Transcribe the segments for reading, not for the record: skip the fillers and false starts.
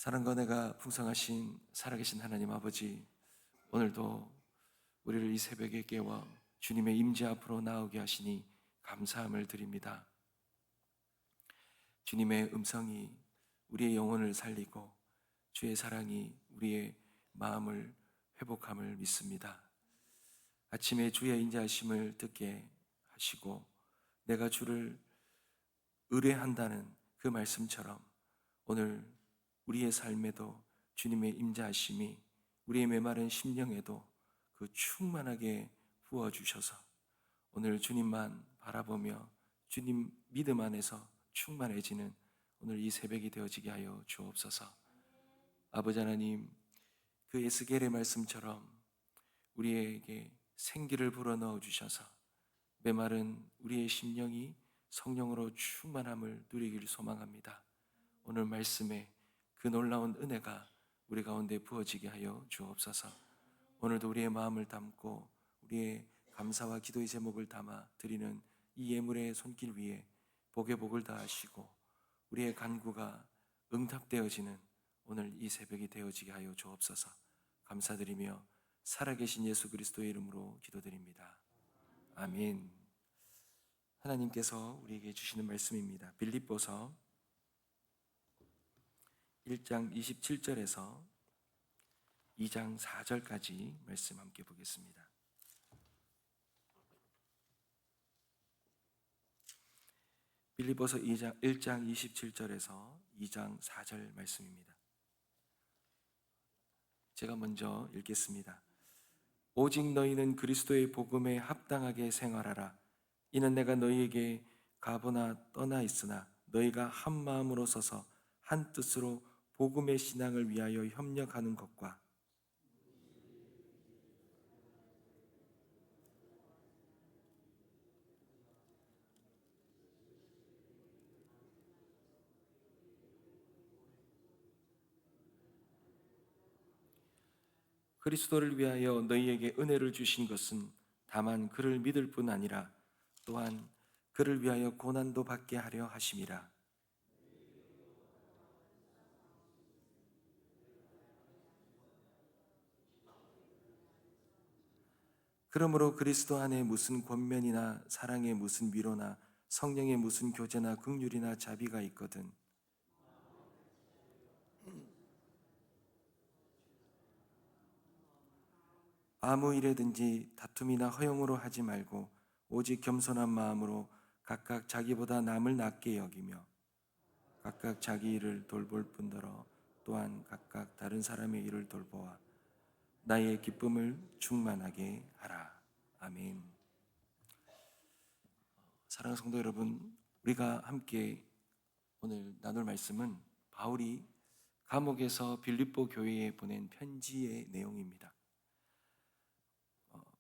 사랑과 은혜가 풍성하신 살아계신 하나님 아버지, 오늘도 우리를 이 새벽에 깨워 주님의 임재 앞으로 나오게 하시니 감사함을 드립니다. 주님의 음성이 우리의 영혼을 살리고 주의 사랑이 우리의 마음을 회복함을 믿습니다. 아침에 주의 인자하심을 듣게 하시고 내가 주를 의뢰한다는 그 말씀처럼 오늘 우리의 삶에도 주님의 임자하심이 우리의 메마른 심령에도 그 충만하게 부어주셔서 오늘 주님만 바라보며 주님 믿음 안에서 충만해지는 오늘 이 새벽이 되어지게 하여 주옵소서. 아버지 하나님, 그 에스겔의 말씀처럼 우리에게 생기를 불어넣어 주셔서 메마른 우리의 심령이 성령으로 충만함을 누리기를 소망합니다. 오늘 말씀에 그 놀라운 은혜가 우리 가운데 부어지게 하여 주옵소서. 오늘도 우리의 마음을 담고 우리의 감사와 기도의 제목을 담아 드리는 이 예물의 손길 위에 복의 복을 다하시고 우리의 간구가 응답되어지는 오늘 이 새벽이 되어지게 하여 주옵소서. 감사드리며 살아계신 예수 그리스도의 이름으로 기도드립니다. 아멘. 하나님께서 우리에게 주시는 말씀입니다. 빌립보서 1장 27절에서 2장 4절까지 말씀 함께 보겠습니다. 빌립보서 1장 27절에서 2장 4절 말씀입니다. 제가 먼저 읽겠습니다. 오직 너희는 그리스도의 복음에 합당하게 생활하라. 이는 내가 너희에게 가보나 떠나 있으나 너희가 한 마음으로 서서 한 뜻으로 복음의 신앙을 위하여 협력하는 것과 그리스도를 위하여 너희에게 은혜를 주신 것은 다만 그를 믿을 뿐 아니라 또한 그를 위하여 고난도 받게 하려 하심이라. 그러므로 그리스도 안에 무슨 권면이나 사랑의 무슨 위로나 성령의 무슨 교제나 긍휼이나 자비가 있거든 아무 일에든지 다툼이나 허용으로 하지 말고 오직 겸손한 마음으로 각각 자기보다 남을 낮게 여기며 각각 자기 일을 돌볼 뿐더러 또한 각각 다른 사람의 일을 돌보아 나의 기쁨을 충만하게 하라. 아멘. 사랑하는 성도 여러분, 우리가 함께 오늘 나눌 말씀은 바울이 감옥에서 빌립보 교회에 보낸 편지의 내용입니다.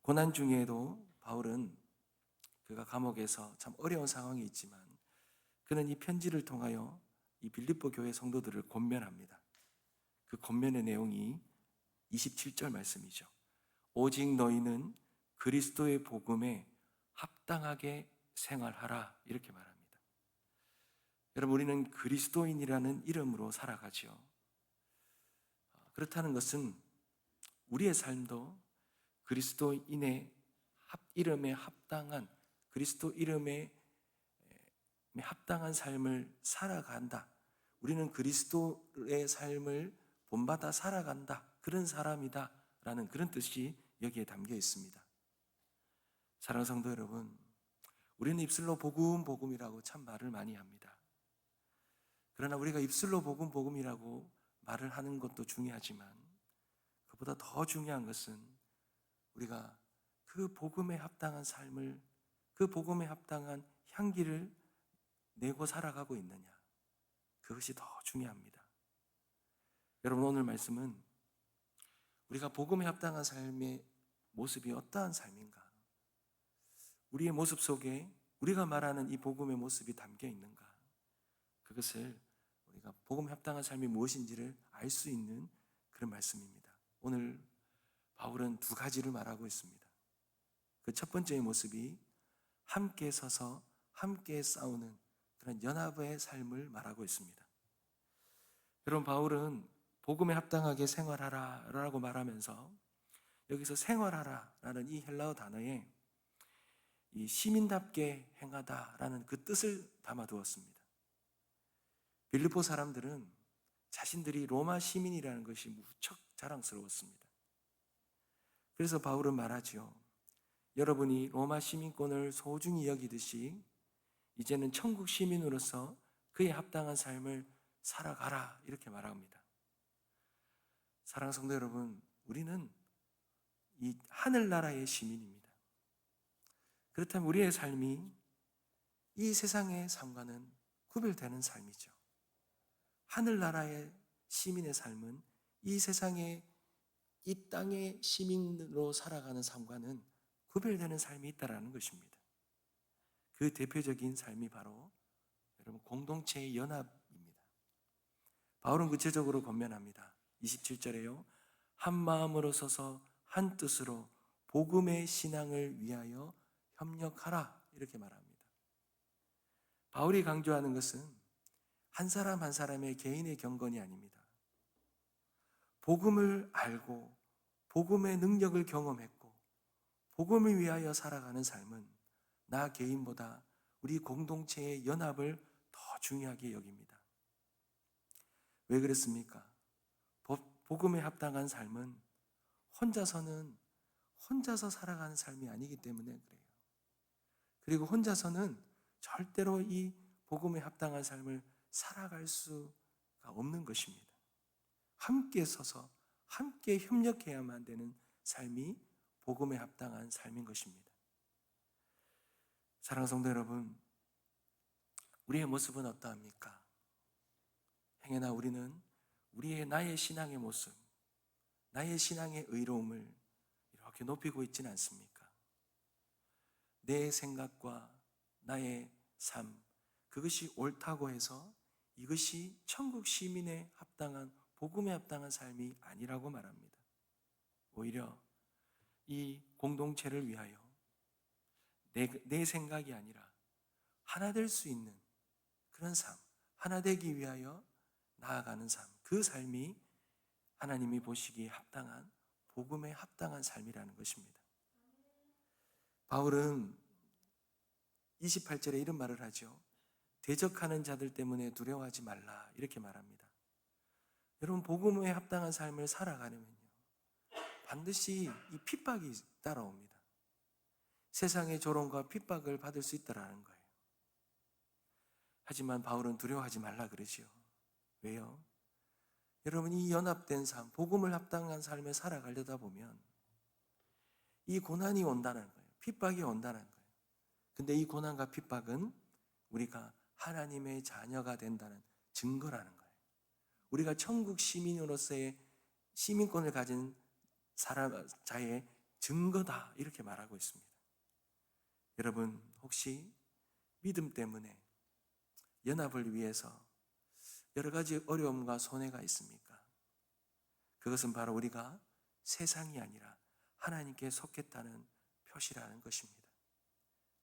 고난 중에도 바울은 그가 감옥에서 참 어려운 상황이 있지만 그는 이 편지를 통하여 이 빌립보 교회 성도들을 권면합니다. 그 권면의 내용이 27절 말씀이죠. 오직 너희는 그리스도의 복음에 합당하게 생활하라, 이렇게 말합니다. 여러분, 우리는 그리스도인이라는 이름으로 살아가죠. 그렇다는 것은 우리의 삶도 그리스도인의 이름에 합당한, 그리스도 이름에 합당한 삶을 살아간다. 우리는 그리스도의 삶을 본받아 살아간다. 그런 사람이다 라는 그런 뜻이 여기에 담겨 있습니다. 사랑하는 성도 여러분, 우리는 입술로 복음 복음이라고 참 말을 많이 합니다. 그러나 우리가 입술로 복음 복음이라고 말을 하는 것도 중요하지만 그보다 더 중요한 것은 우리가 그 복음에 합당한 삶을, 그 복음에 합당한 향기를 내고 살아가고 있느냐, 그것이 더 중요합니다. 여러분, 오늘 말씀은 우리가 복음에 합당한 삶의 모습이 어떠한 삶인가, 우리의 모습 속에 우리가 말하는 이 복음의 모습이 담겨 있는가, 그것을 우리가 복음에 합당한 삶이 무엇인지를 알 수 있는 그런 말씀입니다. 오늘 바울은 두 가지를 말하고 있습니다. 그 첫 번째의 모습이 함께 서서 함께 싸우는 그런 연합의 삶을 말하고 있습니다. 여러분, 바울은 복음에 합당하게 생활하라라고 말하면서 여기서 생활하라라는 이 헬라어 단어에 이 시민답게 행하다라는 그 뜻을 담아두었습니다. 빌립보 사람들은 자신들이 로마 시민이라는 것이 무척 자랑스러웠습니다. 그래서 바울은 말하지요. 여러분이 로마 시민권을 소중히 여기듯이 이제는 천국 시민으로서 그에 합당한 삶을 살아가라 이렇게 말합니다. 사랑하는 성도 여러분, 우리는 이 하늘나라의 시민입니다. 그렇다면 우리의 삶이 이 세상의 삶과는 구별되는 삶이죠. 하늘나라의 시민의 삶은 이 세상의 이 땅의 시민으로 살아가는 삶과는 구별되는 삶이 있다는 것입니다. 그 대표적인 삶이 바로 여러분 공동체의 연합입니다. 바울은 구체적으로 권면합니다. 27절에요. 한 마음으로 서서 한 뜻으로 복음의 신앙을 위하여 협력하라 이렇게 말합니다. 바울이 강조하는 것은 한 사람 한 사람의 개인의 경건이 아닙니다. 복음을 알고 복음의 능력을 경험했고 복음을 위하여 살아가는 삶은 나 개인보다 우리 공동체의 연합을 더 중요하게 여깁니다. 왜 그렇습니까? 복음에 합당한 삶은 혼자서 살아가는 삶이 아니기 때문에 그래요. 그리고 혼자서는 절대로 이 복음에 합당한 삶을 살아갈 수가 없는 것입니다. 함께 서서 함께 협력해야만 되는 삶이 복음에 합당한 삶인 것입니다. 사랑하는 성도 여러분, 우리의 모습은 어떠합니까? 행여나 우리는 나의 신앙의 모습, 나의 신앙의 의로움을 이렇게 높이고 있지는 않습니까? 내 생각과 나의 삶, 그것이 옳다고 해서 이것이 천국 시민에 합당한 복음에 합당한 삶이 아니라고 말합니다. 오히려 이 공동체를 위하여 내 생각이 아니라 하나 될 수 있는 그런 삶, 하나 되기 위하여 나아가는 삶, 그 삶이 하나님이 보시기에 합당한 복음에 합당한 삶이라는 것입니다. 바울은 28절에 이런 말을 하죠. 대적하는 자들 때문에 두려워하지 말라 이렇게 말합니다. 여러분 복음에 합당한 삶을 살아가려면요 반드시 이 핍박이 따라옵니다. 세상의 조롱과 핍박을 받을 수 있다라는 거예요. 하지만 바울은 두려워하지 말라 그러지요. 왜요? 여러분 이 연합된 삶, 복음을 합당한 삶을 살아가려다 보면 이 고난이 온다는 거예요. 핍박이 온다는 거예요. 근데 이 고난과 핍박은 우리가 하나님의 자녀가 된다는 증거라는 거예요. 우리가 천국 시민으로서의 시민권을 가진 자의 증거다 이렇게 말하고 있습니다. 여러분 혹시 믿음 때문에 연합을 위해서 여러 가지 어려움과 손해가 있습니까? 그것은 바로 우리가 세상이 아니라 하나님께 속했다는 표시라는 것입니다.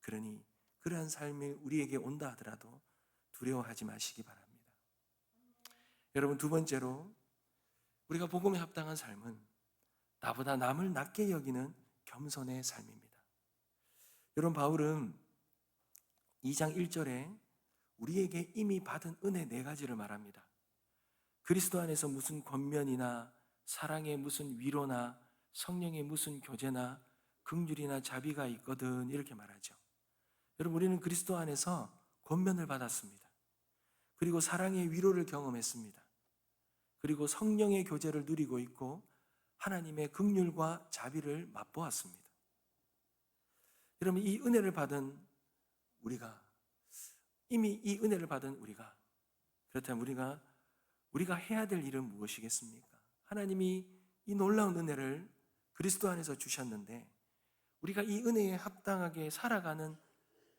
그러니 그러한 삶이 우리에게 온다 하더라도 두려워하지 마시기 바랍니다. 여러분 두 번째로 우리가 복음에 합당한 삶은 나보다 남을 낮게 여기는 겸손의 삶입니다. 여러분 바울은 2장 1절에 우리에게 이미 받은 은혜 4가지를 말합니다. 그리스도 안에서 무슨 권면이나 사랑의 무슨 위로나 성령의 무슨 교제나 긍휼이나 자비가 있거든 이렇게 말하죠. 여러분 우리는 그리스도 안에서 권면을 받았습니다. 그리고 사랑의 위로를 경험했습니다. 그리고 성령의 교제를 누리고 있고 하나님의 긍휼과 자비를 맛보았습니다. 여러분 이 은혜를 받은 우리가 그렇다면 우리가 해야 될 일은 무엇이겠습니까? 하나님이 이 놀라운 은혜를 그리스도 안에서 주셨는데 우리가 이 은혜에 합당하게 살아가는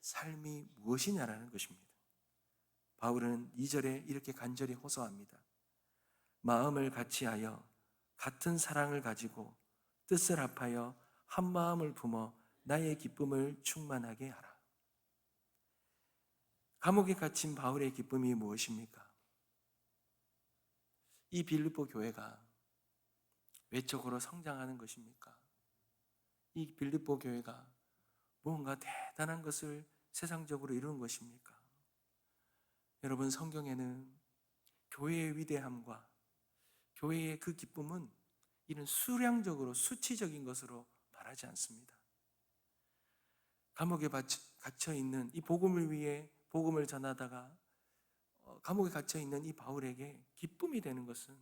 삶이 무엇이냐라는 것입니다. 바울은 2절에 이렇게 간절히 호소합니다. 마음을 같이하여 같은 사랑을 가지고 뜻을 합하여 한 마음을 품어 나의 기쁨을 충만하게 하라. 감옥에 갇힌 바울의 기쁨이 무엇입니까? 이 빌립보 교회가 외적으로 성장하는 것입니까? 이 빌립보 교회가 무언가 대단한 것을 세상적으로 이루는 것입니까? 여러분, 성경에는 교회의 위대함과 교회의 그 기쁨은 이런 수량적으로 수치적인 것으로 말하지 않습니다. 감옥에 갇혀 있는 이 복음을 위해 복음을 전하다가 감옥에 갇혀 있는 이 바울에게 기쁨이 되는 것은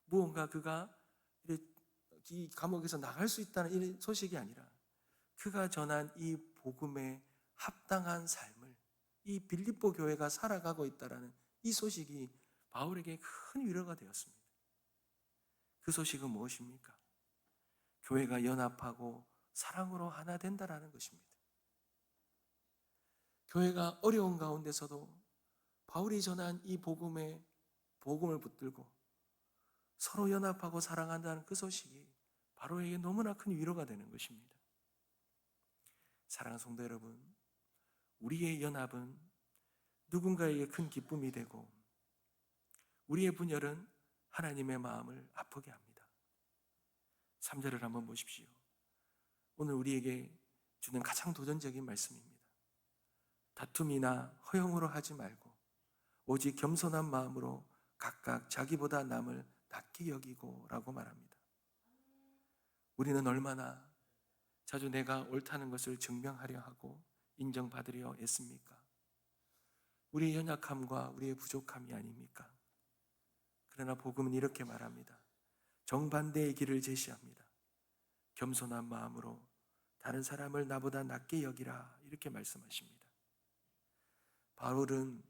무언가 그가 이 감옥에서 나갈 수 있다는 이 소식이 아니라 그가 전한 이 복음에 합당한 삶을 이 빌립보 교회가 살아가고 있다는 이 소식이 바울에게 큰 위로가 되었습니다. 그 소식은 무엇입니까? 교회가 연합하고 사랑으로 하나 된다라는 것입니다. 교회가 어려운 가운데서도 바울이 전한 이 복음을 붙들고 서로 연합하고 사랑한다는 그 소식이 바울에게 너무나 큰 위로가 되는 것입니다. 사랑하는 성도 여러분, 우리의 연합은 누군가에게 큰 기쁨이 되고 우리의 분열은 하나님의 마음을 아프게 합니다. 3절을 한번 보십시오. 오늘 우리에게 주는 가장 도전적인 말씀입니다. 다툼이나 허용으로 하지 말고 오직 겸손한 마음으로 각각 자기보다 남을 낮게 여기고 라고 말합니다. 우리는 얼마나 자주 내가 옳다는 것을 증명하려 하고 인정받으려 애씁니까? 우리의 연약함과 우리의 부족함이 아닙니까? 그러나 복음은 이렇게 말합니다. 정반대의 길을 제시합니다. 겸손한 마음으로 다른 사람을 나보다 낮게 여기라 이렇게 말씀하십니다. 바울은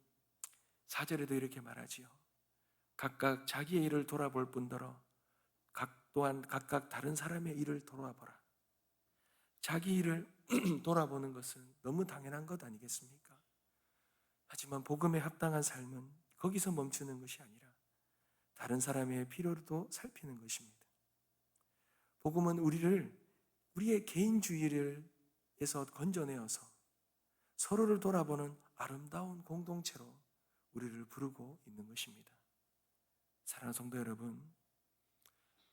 4절에도 이렇게 말하지요. 각각 자기의 일을 돌아볼 뿐더러 또한 각각 다른 사람의 일을 돌아보라. 자기 일을 돌아보는 것은 너무 당연한 것 아니겠습니까? 하지만 복음에 합당한 삶은 거기서 멈추는 것이 아니라 다른 사람의 필요도 살피는 것입니다. 복음은 우리의 개인주의에서 건져내어서 서로를 돌아보는 아름다운 공동체로 우리를 부르고 있는 것입니다. 사랑하는 성도 여러분,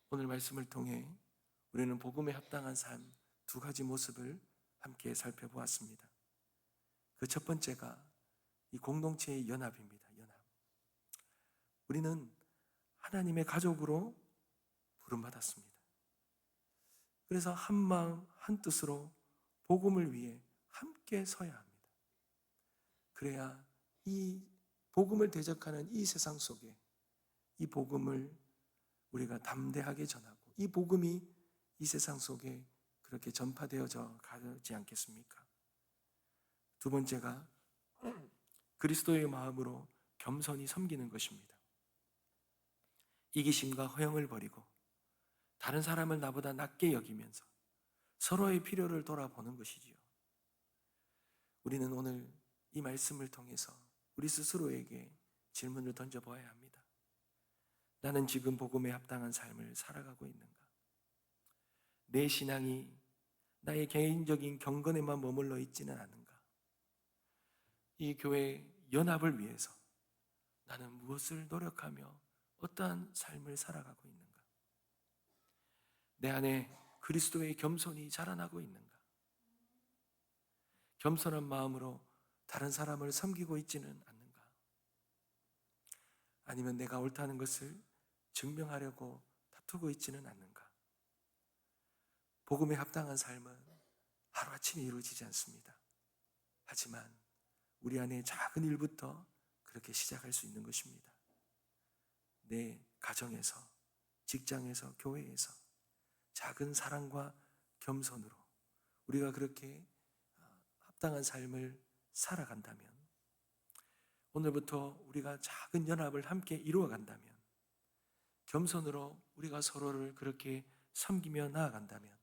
오늘 말씀을 통해 우리는 복음에 합당한 삶 두 가지 모습을 함께 살펴보았습니다. 그 첫 번째가 이 공동체의 연합입니다. 연합. 우리는 하나님의 가족으로 부름받았습니다. 그래서 한 마음 한 뜻으로 복음을 위해 함께 서야 합니다. 그래야 이 복음을 대적하는 이 세상 속에 이 복음을 우리가 담대하게 전하고 이 복음이 이 세상 속에 그렇게 전파되어져 가지 않겠습니까? 두 번째가 그리스도의 마음으로 겸손히 섬기는 것입니다. 이기심과 허영을 버리고 다른 사람을 나보다 낮게 여기면서 서로의 필요를 돌아보는 것이지요. 우리는 오늘 이 말씀을 통해서 우리 스스로에게 질문을 던져보아야 합니다. 나는 지금 복음에 합당한 삶을 살아가고 있는가? 내 신앙이 나의 개인적인 경건에만 머물러 있지는 않은가? 이 교회 연합을 위해서 나는 무엇을 노력하며 어떠한 삶을 살아가고 있는가? 내 안에 그리스도의 겸손이 자라나고 있는가? 겸손한 마음으로 다른 사람을 섬기고 있지는 않는가? 아니면 내가 옳다는 것을 증명하려고 다투고 있지는 않는가? 복음에 합당한 삶은 하루아침에 이루어지지 않습니다. 하지만 우리 안에 작은 일부터 그렇게 시작할 수 있는 것입니다. 내 가정에서, 직장에서, 교회에서 작은 사랑과 겸손으로 우리가 그렇게 합당한 삶을 살아간다면, 오늘부터 우리가 작은 연합을 함께 이루어간다면, 겸손으로 우리가 서로를 그렇게 섬기며 나아간다면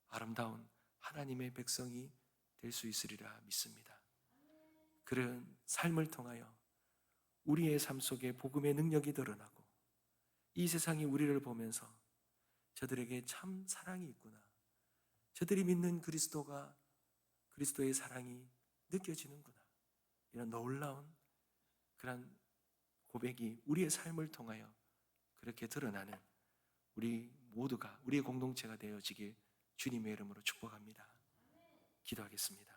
아름다운 하나님의 백성이 될 수 있으리라 믿습니다. 그런 삶을 통하여 우리의 삶 속에 복음의 능력이 드러나고 이 세상이 우리를 보면서 저들에게 참 사랑이 있구나, 저들이 믿는 그리스도의 사랑이 느껴지는구나, 이런 놀라운 그런 고백이 우리의 삶을 통하여 그렇게 드러나는 우리 모두가 우리의 공동체가 되어지길 주님의 이름으로 축복합니다. 기도하겠습니다.